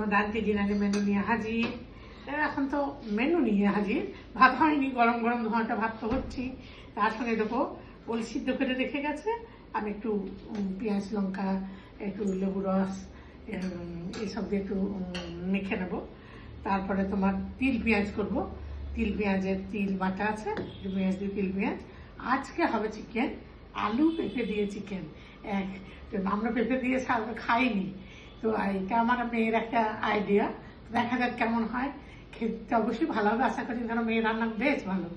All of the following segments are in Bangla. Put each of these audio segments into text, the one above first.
তোমাদের আন্টি ডিনারে মেনু নিয়ে হাজির। এখন তো মেনু নিয়ে হাজির, ভাত হয়নি, গরম গরম ধোঁয়াটা ভাত তো হচ্ছি। তার সঙ্গে দেখো ওল সিদ্ধ করে রেখে গেছে, আমি একটু পেঁয়াজ লঙ্কা একটু লেবু রস এইসব দিয়ে একটু মেখে নেবো। তারপরে তোমার তিল পেঁয়াজ করব, তিল পেঁয়াজের তিল বাটা আছে, পেঁয়াজ দিয়ে তিল পেঁয়াজ। আজকে হবে চিকেন, আলু পেঁপে দিয়ে চিকেন। আমরা পেঁপে দিয়ে খাইনি, তো এটা আমার মেয়ের একটা আইডিয়া, দেখা যাক কেমন হয়। খেতে অবশ্যই ভালো হবে আশা করি, কারণ মেয়ের রান্না বেশ ভালো।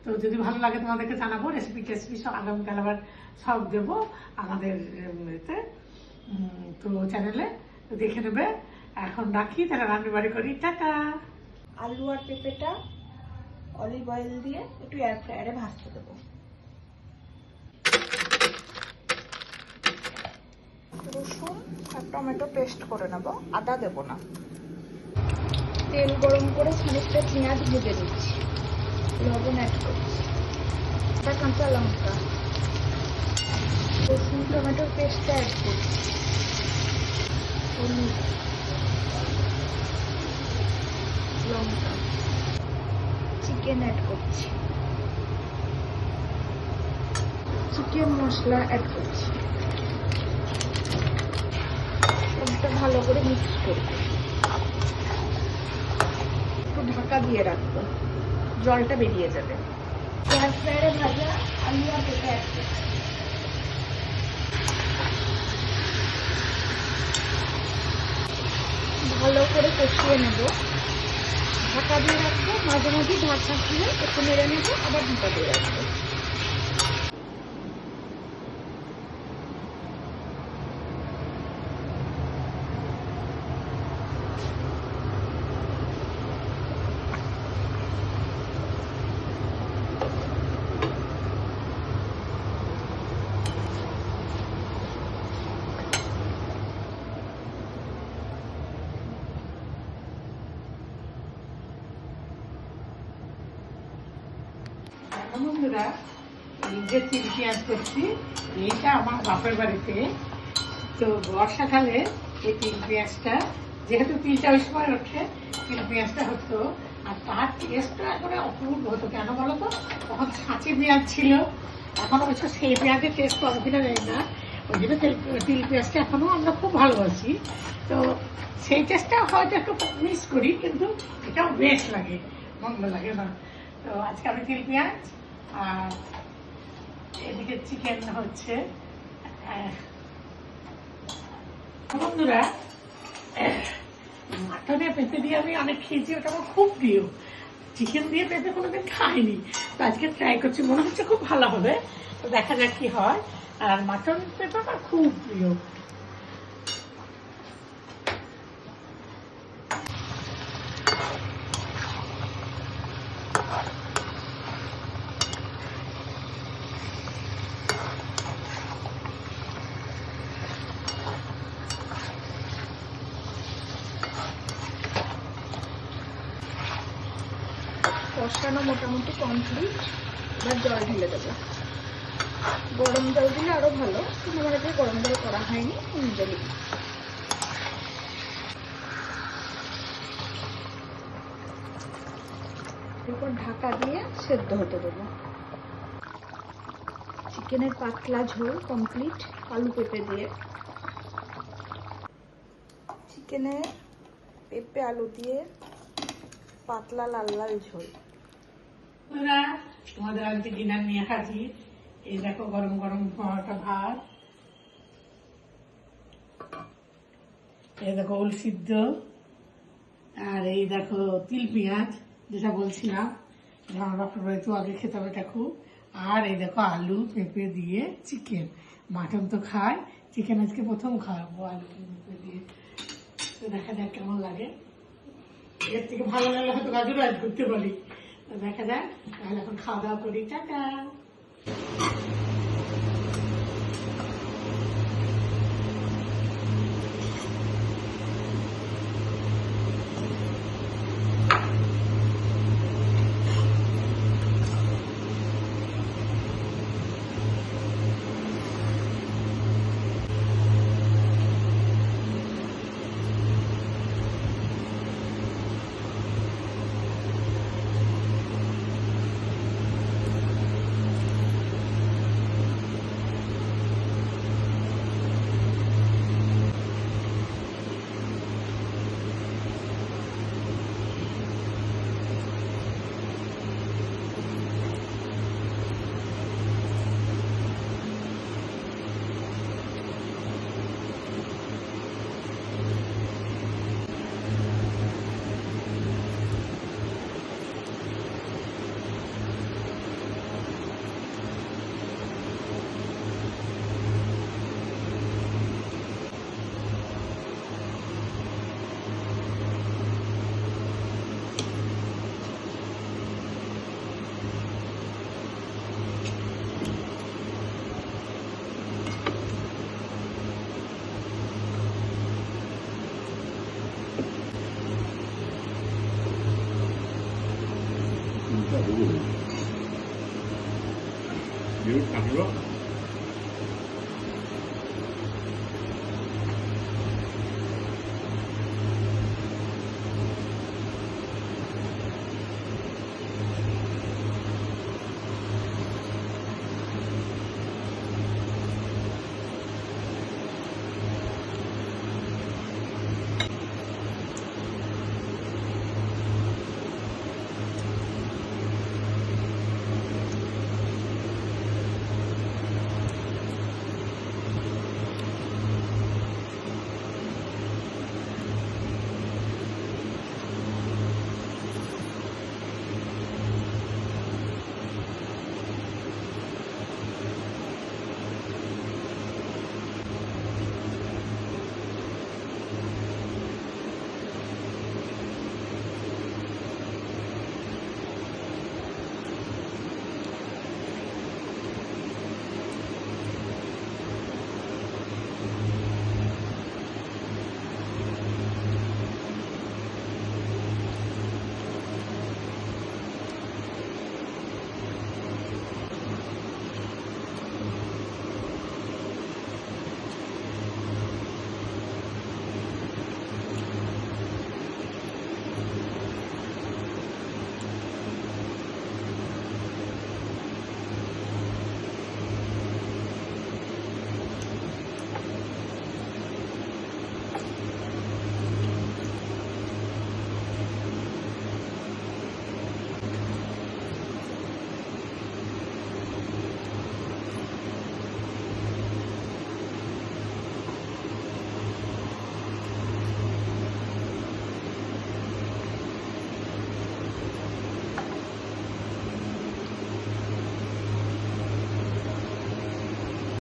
তো যদি ভালো লাগে তোমাদেরকে জানাবো, রেসিপি টেসিপি সব আগামীকাল আবার সব দেবো আমাদের এতে, তো চ্যানেলে, তো দেখে নেবে। এখন রাখি, তাহলে রান্নাবাড়ি করি, টাটা। আলু আর পেঁপেটা অলিভ অয়েল দিয়ে একটু এয়ার ফ্রায়ারে ভাজতে দেবো। রসুন আর টমেটো পেস্ট করে নেবো, আদা দেবো না। তেল গরম করে খানিকটা পেঁয়াজ ভেজে দিচ্ছি, লবণ অ্যাড করছি, একটা কাঁচা লঙ্কা, রসুন টমেটোর পেস্টটা অ্যাড করছি, হলুদ, লঙ্কা, চিকেন অ্যাড করছি, চিকেন মশলা অ্যাড করছি, সবটা ভালো করে মিক্স করব, একটু ঢাকা দিয়ে রাখবো, জলটা বেরিয়ে যাবে। এয়ার ফ্রায়ারে ভাজা আলু আর পেঁপে অ্যাড করছি, ভালো করে কষিয়ে নেব, ঢাকা দিয়ে রাখবো, মাঝে মাঝে ঢাকা দিয়ে একটু নেড়ে নেবো, আবার ঢাকা দিয়ে রাখবো। বন্ধুরা, এই যে তিল পেঁয়াজ করছি, এইটা আমার বাপের বাড়িতে, তো বর্ষাকালে এই তিল পেঁয়াজটা, যেহেতু তিলটা ওই সময় ওঠে, তিল পেঁয়াজটা হতো, আর তার টেস্টটা একেবারে অপূর্ব হতো। কেন বলো তো, তখন ছাঁচি পেঁয়াজ ছিল, এখন অবশ্য সেই পেঁয়াজের টেস্ট অতদিনে নেই না, ওই জন্য তিল পেঁয়াজটা এখনো আমরা খুব ভালোবাসি। তো সেই টেস্টটা হয়তো একটু মিস করি, কিন্তু এটাও বেশ লাগে, মন্দ লাগে না। তো আজকে আমি তিল পেঁয়াজ আর এদিকে চিকেন হচ্ছে। বন্ধুরা, মাটনে পেঁপে দিয়ে আমি অনেক খেয়েছি, ওটা আমার খুব প্রিয়। চিকেন দিয়ে পেঁপে কোনোদিন খাইনি, তো আজকে ট্রাই করছি, মনে হচ্ছে খুব ভালো হবে, তো দেখা যাক কি হয়। আর মাটন পেঁপে আমার খুব প্রিয়। কষানো মোটামুটি কমপ্লিট, এবার জল ঢেলে দেবো। গরম জল দিলে আরো ভালো, কিন্তু আমার আজকে গরম জল করা হয়নি, জলই এরপর ঢাকা দিয়ে সেদ্ধ হতে দেবো। চিকেনের পাতলা ঝোল কমপ্লিট আলু পেঁপে দিয়ে। চিকেনে পেঁপে আলু দিয়ে পাতলা লাল লাল ঝোল। তোমাদের আজকে ডিনার নিয়ে হাজির। এই দেখো গরম গরম একটা ভাত, এই দেখো ওল সিদ্ধ, আর এই দেখো তিল পেঁয়াজ, যেটা বলছিলাম আমার বাপের বাড়িতে আগে খেতে হবে এটা খুব। আর এই দেখো আলু পেঁপে দিয়ে চিকেন। মাটন তো খাই, চিকেন আজকে প্রথম খাওয়াবো আলু পেঁপে দিয়ে, তো দেখা যাক কেমন লাগে। এর থেকে ভালো লাগলে হয়তো গাজর অ্যাড করতে পারি, দেখা যাক। তাহলে এখন খাওয়া দাওয়া করি, টাটা। 누구? 이거 다 불러?